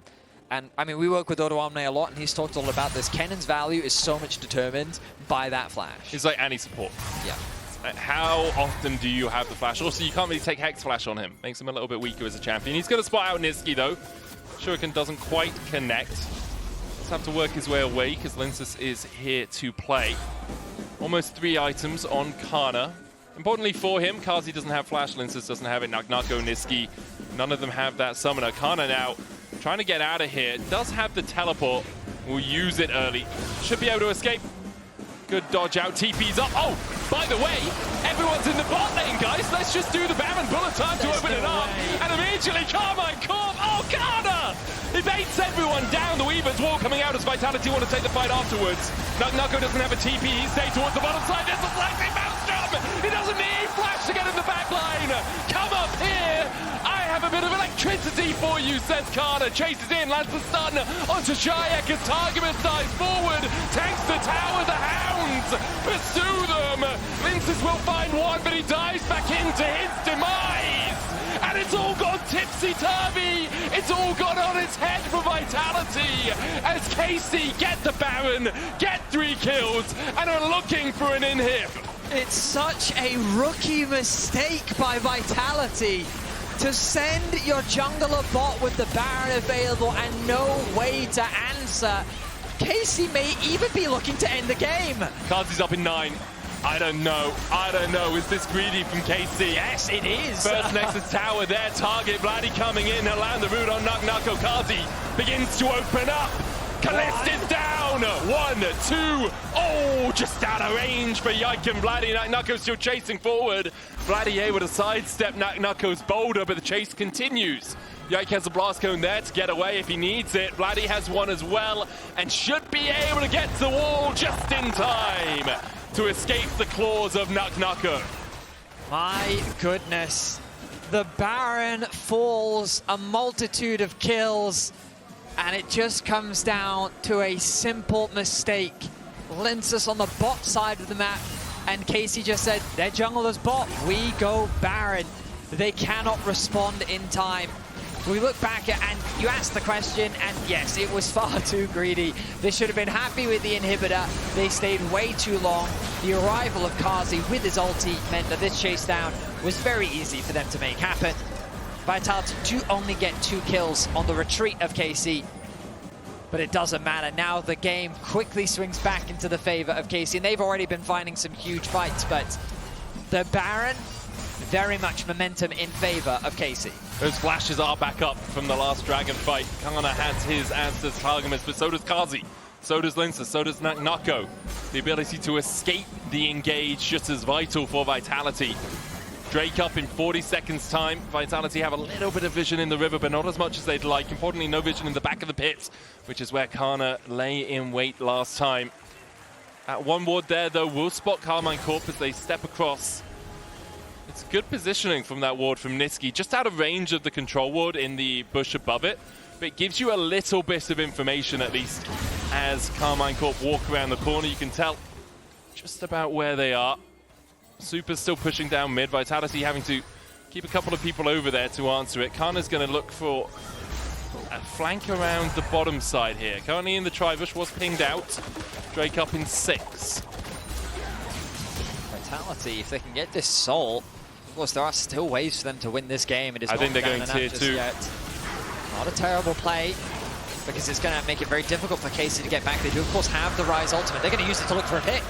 And I mean, we work with Odo Omne a lot, and he's talked all about this. Kennen's value is so much determined by that flash. He's like any support. Yeah. How often do you have the flash? Also, you can't really take Hex Flash on him. Makes him a little bit weaker as a champion. He's going to spot out Niski, though. Shuriken doesn't quite connect. Let's have to work his way away, because Lyncas is here to play. Almost 3 items on Canna. Importantly for him, Carzzy doesn't have flash, Lyncas doesn't have it, Nako, Niski. None of them have that summoner. Canna now trying to get out of here. Does have the teleport. Will use it early. Should be able to escape. Good dodge out. TP's up. Oh, by the way, everyone's in the bot lane, guys. Let's just do the Baron bullet time to open it up. And immediately Karmine Corp. Oh, Canna! He baits everyone down. The Weaver's wall coming out as Vitality want to take the fight afterwards. Nako doesn't have a TP. He stays towards the bottom side. There's a slicing Maelstrom. He doesn't need flash to get in the back line. Come up here. I have a bit of electricity for you, says Canna. Chases in, lands the stun onto Czajek as Targamas dives forward. Takes the tower, the Hounds pursue them. Lyncas will find one, but he dives back into his demise. And it's all gone tipsy-turvy. It's all gone on its head for Vitality as KC get the Baron, get 3 kills, and are looking for an inhib. It's such a rookie mistake by Vitality To send your jungler bot with the Baron available and no way to answer, Casey may even be looking to end the game. Carzzy's up in 9. I don't know. Is this greedy from KC? Yes, it is. First Nexus Tower there. Target Vladi coming in. He'll land the root on Nako. Carzzy begins to open up. Caliste is down. 1, 2. Oh, just out of range for Yike and Vladi. Nako still chasing forward. Vladi able to sidestep Nako's boulder, but the chase continues. Yike has a blast cone there to get away if he needs it. Vladi has one as well and should be able to get to the wall just in time to escape the claws of Nako. My goodness. The Baron falls, a multitude of kills, and it just comes down to a simple mistake. Lyncas on the bot side of the map, and Casey just said, their jungler's bot, we go Baron. They cannot respond in time. We look back at, and you asked the question, and yes, it was far too greedy. They should have been happy with the inhibitor. They stayed way too long. The arrival of Carzzy with his ulti meant that this chase down was very easy for them to make happen. Vitality do only get 2 kills on the retreat of KC, but it doesn't matter. Now the game quickly swings back into the favor of KC, and they've already been finding some huge fights, but the Baron, very much momentum in favor of KC. Those flashes are back up from the last Dragon fight. Canna has his answers, Targamas, but so does Carzzy. So does Lyncas, so does Nako. The ability to escape the engage just as vital for Vitality. Drake up in 40 seconds time. Vitality have a little bit of vision in the river, but not as much as they'd like. Importantly, no vision in the back of the pits, which is where Canna lay in wait last time. At one ward there, though, will spot Karmine Corp as they step across. It's good positioning from that ward from Niski, just out of range of the control ward in the bush above it, but it gives you a little bit of information at least. As Karmine Corp walk around the corner, you can tell just about where they are. Super's still pushing down mid, Vitality having to keep a couple of people over there to answer it. Canna's going to look for a flank around the bottom side here. Currently in the Tribush, was pinged out. Drake up in 6. Vitality, if they can get this soul, of course there are still ways for them to win this game. It is I think they're going tier 2. Yet. Not a terrible play, because it's going to make it very difficult for Casey to get back. They do of course have the Ryze ultimate. They're going to use it to look for a pick.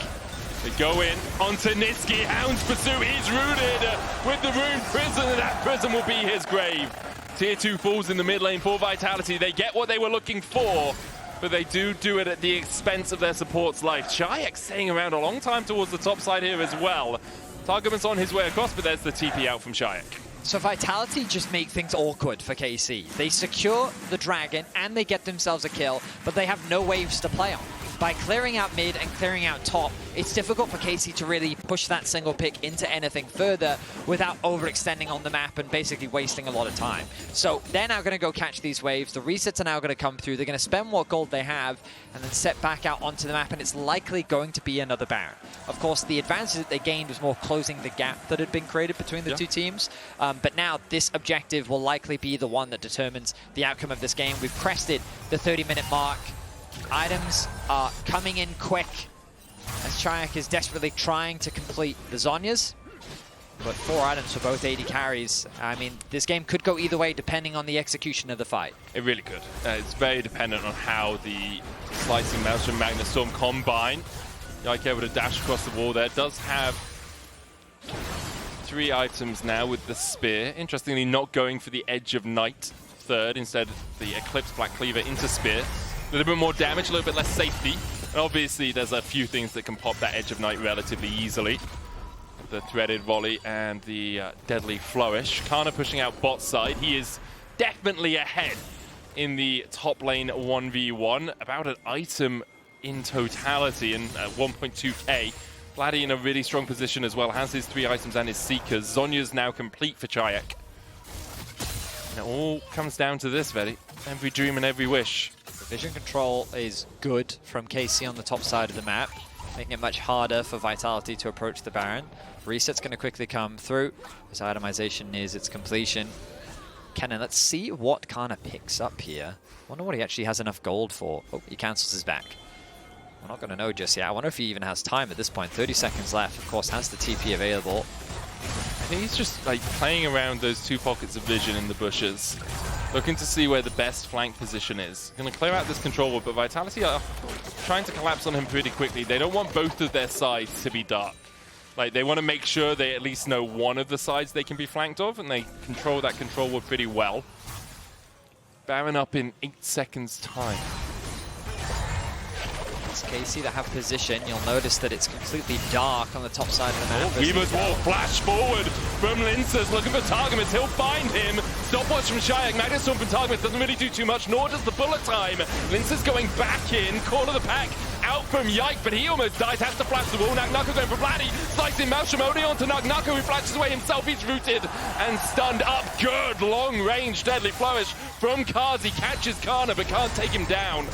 They go in onto Niski. Hound's pursuit is rooted with the rune prison, and that prison will be his grave. Tier 2 falls in the mid lane for Vitality. They get what they were looking for, but they do it at the expense of their support's life. Czajek staying around a long time towards the top side here as well. Targamas on his way across, but there's the TP out from Czajek. So Vitality just make things awkward for KC. They secure the dragon and they get themselves a kill, but they have no waves to play on. By clearing out mid and clearing out top, it's difficult for KC to really push that single pick into anything further without overextending on the map and basically wasting a lot of time. So they're now going to go catch these waves. The resets are now going to come through. They're going to spend what gold they have and then set back out onto the map, and it's likely going to be another Baron. Of course, the advantage that they gained was more closing the gap that had been created between the two teams. But now this objective will likely be the one that determines the outcome of this game. We've crested the 30-minute mark. Items are coming in quick as Czajek is desperately trying to complete the Zhonyas. But 4 items for both AD carries. I mean, this game could go either way depending on the execution of the fight. It really could. It's very dependent on how the Slicing Mouse and Magna Storm combine. Yike able to dash across the wall there. Does have 3 items now with the Spear. Interestingly, not going for the Edge of Night third. Instead, the Eclipse Black Cleaver into Spear. A little bit more damage, a little bit less safety. And obviously, there's a few things that can pop that Edge of Night relatively easily. The Threaded Volley and the Deadly Flourish. Canna pushing out bot side. He is definitely ahead in the top lane 1v1. About an item in totality and 1.2k. Vladi in a really strong position as well. Has his 3 items and his Seekers. Zhonya's now complete for Czajek. And it all comes down to this, Vedi. Every dream and every wish. The vision control is good from KC on the top side of the map, making it much harder for Vitality to approach the Baron. Reset's going to quickly come through. His itemization nears its completion. Kennen, let's see what Canna picks up here. Wonder what he actually has enough gold for. Oh, he cancels his back. We're not going to know just yet. I wonder if he even has time at this point. 30 seconds left. Of course, has the TP available. I think he's just like playing around those two pockets of vision in the bushes, looking to see where the best flank position is. Going to clear out this control ward, but Vitality are trying to collapse on him pretty quickly. They don't want both of their sides to be dark. Like, they want to make sure they at least know one of the sides they can be flanked of, and they control that control ward pretty well. Baron up in 8 seconds time. It's KC that have position. You'll notice that it's completely dark on the top side of the map. Weaver's Wall flash forward from Lyncas, looking for Targamas. He'll find him. Stopwatch from Czajek. Magnet Storm from Targamas doesn't really do too much, nor does the bullet time. Lyncas going back in, corner of the pack. Out from Yike, but he almost dies. Has to flash the wall. Nako going for Vladi. Slicing Malshamoni onto Nako, who flashes away himself. He's rooted and stunned up. Good long-range deadly flourish from Carzzy. Catches Canna, but can't take him down.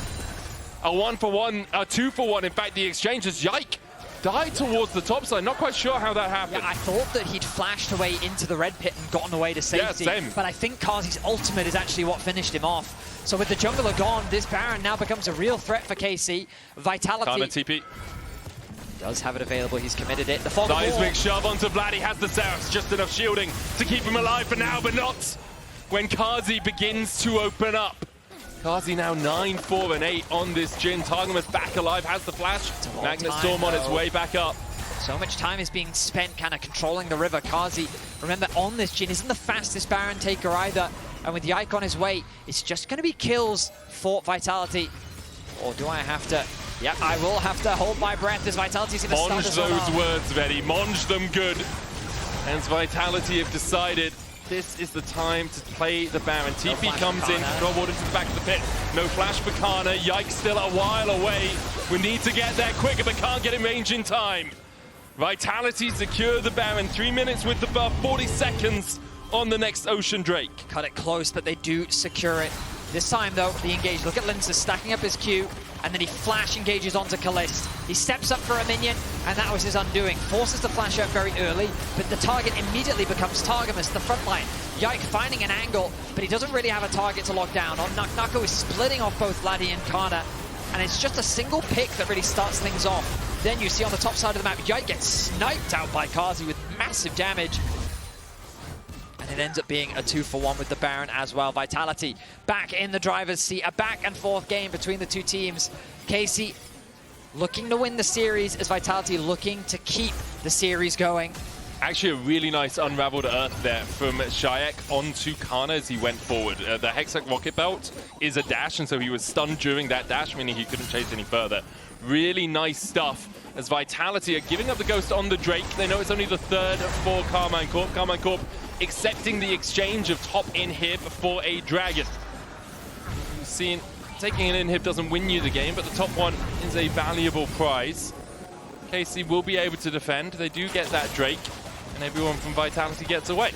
A 1-for-1, a 2-for-1. In fact, the exchange as Yike died towards the top side. Not quite sure how that happened. Yeah, I thought that he'd flashed away into the red pit and gotten away to safety. Yeah, same. But I think Carzzy's ultimate is actually what finished him off. So with the jungler gone, this Baron now becomes a real threat for KC. Vitality Canna TP. Does have it available. He's committed it. The fog Seismic shove onto Vladi. Has the Zeus. Just enough shielding to keep him alive for now, but not when Carzzy begins to open up. Carzzy now 9, 4, and 8 on this Jhin. Targamas back alive, has the flash. Magnet Storm on its way back up. So much time is being spent kind of controlling the river. Carzzy, remember, on this Jhin isn't the fastest Baron taker either. And with Yike on his way, it's just going to be kills for Vitality. Or do I have to? Yep, I will have to hold my breath as Vitality's going to start Monge this one off. those words, Vedi. Monge them good. And Vitality have decided this is the time to play the Baron. TP comes in, throw water to the back of the pit. No flash for Canna. Yike still a while away. We need to get there quicker, but can't get in range in time. Vitality secure the Baron. 3 minutes with the buff, 40 seconds on the next Ocean Drake. Cut it close, but they do secure it. This time, though, the engage. Look at Lyncas stacking up his Q, and then he flash engages onto Caliste. He steps up for a minion, and that was his undoing. Forces the flash out very early, but the target immediately becomes Targamas, the front line. Yike finding an angle, but he doesn't really have a target to lock down. Nako is splitting off both Vladi and Canna, and it's just a single pick that really starts things off. Then you see on the top side of the map, Yike gets sniped out by Carzzy with massive damage. It ends up being a 2-for-1 with the Baron as well. Vitality back in the driver's seat. A back and forth game between the two teams. KC looking to win the series as Vitality looking to keep the series going. Actually, a really nice unraveled earth there from Czajek onto Canna as he went forward. The Hexac Rocket Belt is a dash, and so he was stunned during that dash, meaning he couldn't chase any further. Really nice stuff as Vitality are giving up the Ghost on the Drake. They know it's only the third for Karmine Corp. Karmine Corp accepting the exchange of top inhib for a Dragon. You've seen taking an inhib doesn't win you the game, but the top one is a valuable prize. KC will be able to defend. They do get that Drake, and everyone from Vitality gets away.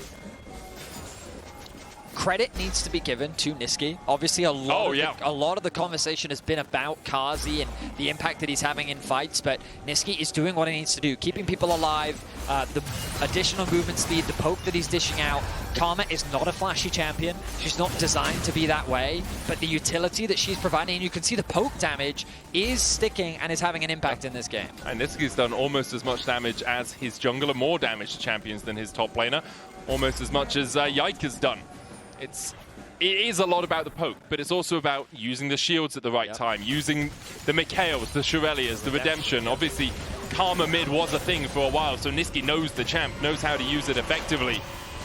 Credit needs to be given to Niski. Obviously, a lot of the conversation has been about Carzzy and the impact that he's having in fights, but Niski is doing what he needs to do, keeping people alive, the additional movement speed, the poke that he's dishing out. Karma is not a flashy champion. She's not designed to be that way, but the utility that she's providing, and you can see the poke damage is sticking and is having an impact in this game. And Niski's done almost as much damage as his jungler, more damage to champions than his top laner, almost as much as Yike has done. It is a lot about the poke, but it's also about using the shields at the right time, using the Mikhails, the Shurelias, the Redemption. Obviously, Karma mid was a thing for a while, so Niski knows the champ, knows how to use it effectively.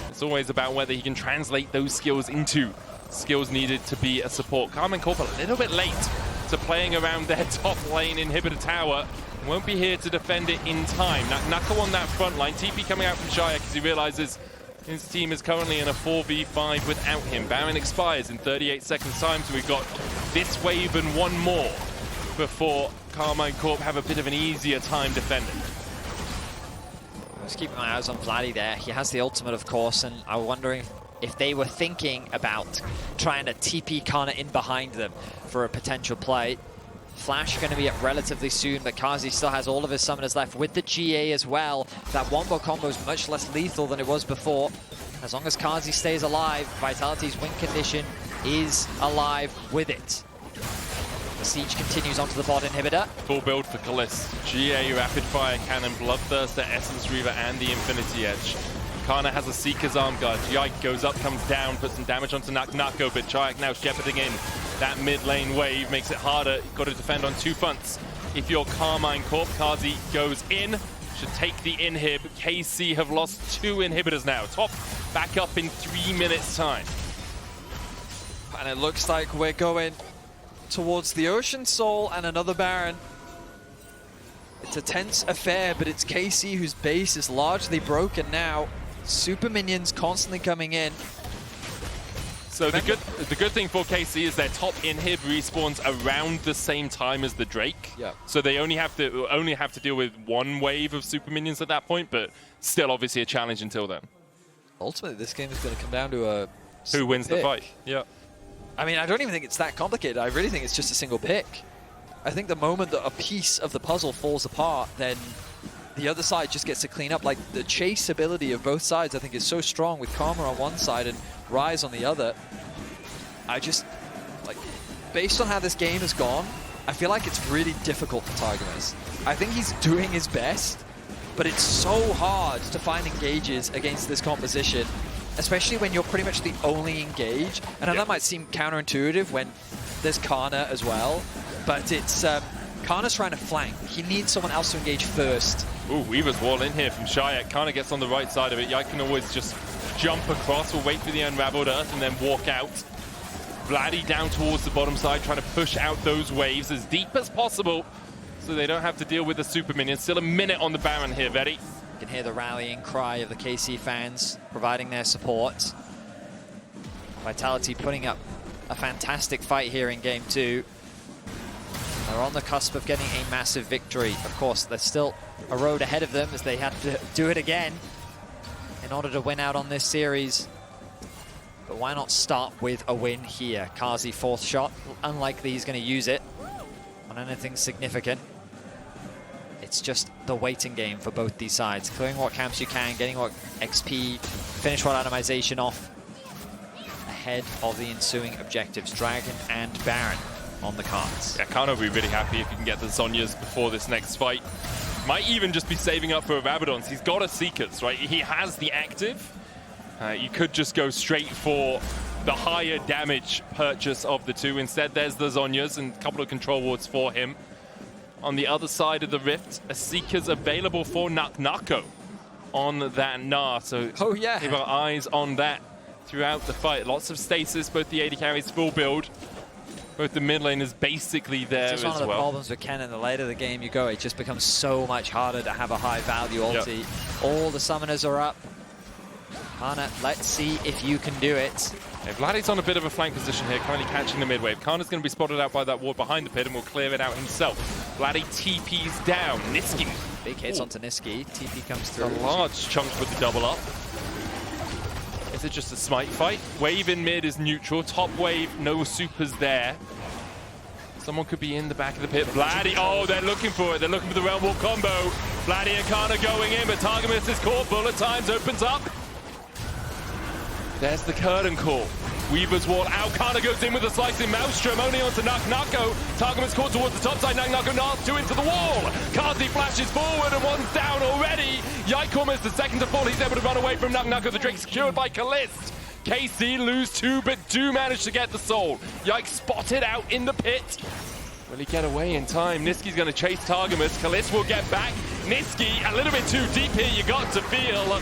It's always about whether he can translate those skills into skills needed to be a support. Karmine Corp a little bit late to playing around their top lane inhibitor tower. Won't be here to defend it in time. Nako on that front line. TP coming out from Czajek as he realizes his team is currently in a 4v5 without him. Baron expires in 38 seconds time, so we've got this wave and one more before Karmine Corp have a bit of an easier time defending. Just keeping my eyes on Vladi there. He has the ultimate, of course, and I'm wondering if they were thinking about trying to TP Canna in behind them for a potential play. Flash going to be up relatively soon, but Carzzy still has all of his summoners left with the GA as well. That wombo combo is much less lethal than it was before. As long as Carzzy stays alive, Vitality's win condition is alive with it. The siege continues onto the bot inhibitor. Full build for Caliste. GA, Rapid Fire Cannon, Bloodthirster, Essence Reaver, and the Infinity Edge. Canna has a Seeker's arm guard. Yike goes up, comes down, puts some damage onto Nako, but Czajek now shepherding in that mid lane wave, makes it harder. You've got to defend on 2 fronts. If you're Karmine Corp, Carzzy goes in, should take the inhib. KC have lost 2 inhibitors now. Top back up in 3 minutes time. And it looks like we're going towards the Ocean Soul and another Baron. It's a tense affair, but it's KC whose base is largely broken now. Super minions constantly coming in. So the good thing for KC is their top inhib respawns around the same time as the Drake. Yeah. So they only have to deal with 1 wave of super minions at that point, but still obviously a challenge until then. Ultimately, this game is going to come down to a who wins the fight. Yeah. I mean, I don't even think it's that complicated. I really think it's just a single pick. I think the moment that a piece of the puzzle falls apart, then the other side just gets to clean up. Like, the chase ability of both sides, I think, is so strong with Karma on one side and Ryze on the other. I just, like, based on how this game has gone, I feel like it's really difficult for Targamas. I think he's doing his best, but it's so hard to find engages against this composition, especially when you're pretty much the only engage. And I know that might seem counterintuitive when there's Canna as well, but it's Canna's trying to flank. He needs someone else to engage first. Ooh, Weaver's wall in here from Czajek. Canna gets on the right side of it. Yike can always just jump across or wait for the unraveled earth and then walk out. Vladi down towards the bottom side, trying to push out those waves as deep as possible so they don't have to deal with the super minions. Still a minute on the Baron here, Vedi. You can hear the rallying cry of the KC fans providing their support. Vitality putting up a fantastic fight here in Game 2. They're on the cusp of getting a massive victory. Of course, there's still a road ahead of them as they have to do it again in order to win out on this series. But why not start with a win here? Carzzy, 4th shot. Unlikely he's going to use it on anything significant. It's just the waiting game for both these sides. Clearing what camps you can, getting what XP, finish what itemization off ahead of the ensuing objectives. Dragon and Baron on the cards. Yeah, Canna will be really happy if you can get the Zhonyas before this next fight. Might even just be saving up for Rabadons. He's got a Seekers, right? He has the active. You could just go straight for the higher damage purchase of the 2. Instead, there's the Zhonyas and a couple of control wards for him. On the other side of the rift, a Seeker's available for Nako on that Gnar. So keep our eyes on that throughout the fight. Lots of stasis, both the AD carries full build. Both the mid lane is basically there as well. One of the problems with Kennen, the later the game you go, it just becomes so much harder to have a high value ulti. Yep. All the summoners are up. Canna, let's see if you can do it. Yeah, Vladi's on a bit of a flank position here, currently catching the mid wave. Canna's going to be spotted out by that ward behind the pit and will clear it out himself. Vladi TP's down. Niski. Big hits onto Niski. TP comes through. A large chunk with the double up. Is it just a smite fight? Wave in mid is neutral. Top wave, no supers there. Someone could be in the back of the pit. Vladi, oh, they're looking for it. They're looking for the Realm War combo. Vladi and Canna going in, but Targamas is caught. Bullet Times opens up. There's the curtain call. Weaver's wall out. Canna goes in with a slicing maelstrom, only onto Nako. Targamas caught towards the top side. Nako knocks 2 into the wall. Carzzy flashes forward and 1's down already. Yike almost the second to fall. He's able to run away from Nako. The Drake secured by Caliste. KC lose 2, but do manage to get the soul. Yike spotted out in the pit. Will he get away in time? Niski's going to chase Targamas. Caliste will get back. Niski, a little bit too deep here, you got to feel.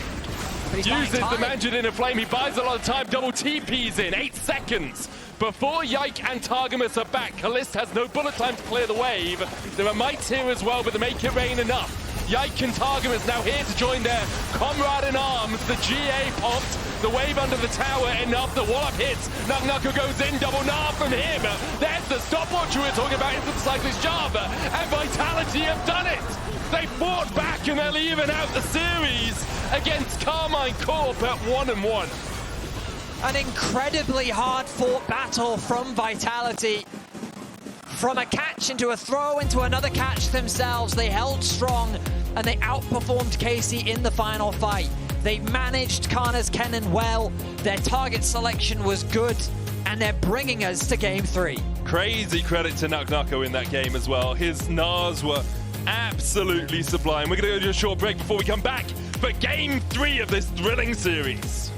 Uses the Mansion in a flame. He buys a lot of time. Double TP's in. 8 seconds before Yike and Targamas are back. Caliste has no bullet time to clear the wave. There are mites here as well, but they make it rain enough. Yike and Targamas now here to join their comrade in arms. The GA popped. The wave under the tower enough. The wall-up hits. Nako goes in. Double Gnar from him. There's the stopwatch we were talking about into the cyclist job. And Vitality have done it. They fought back and they'll even out the series against Karmine Corp at 1-1. An incredibly hard-fought battle from Vitality. From a catch into a throw into another catch themselves, they held strong and they outperformed KC in the final fight. They managed Canna's Kennen well, their target selection was good, and they're bringing us to Game 3. Crazy credit to Nako in that game as well. His Gnars were absolutely sublime. We're going to go to a short break before we come back. for Game 3 of this thrilling series.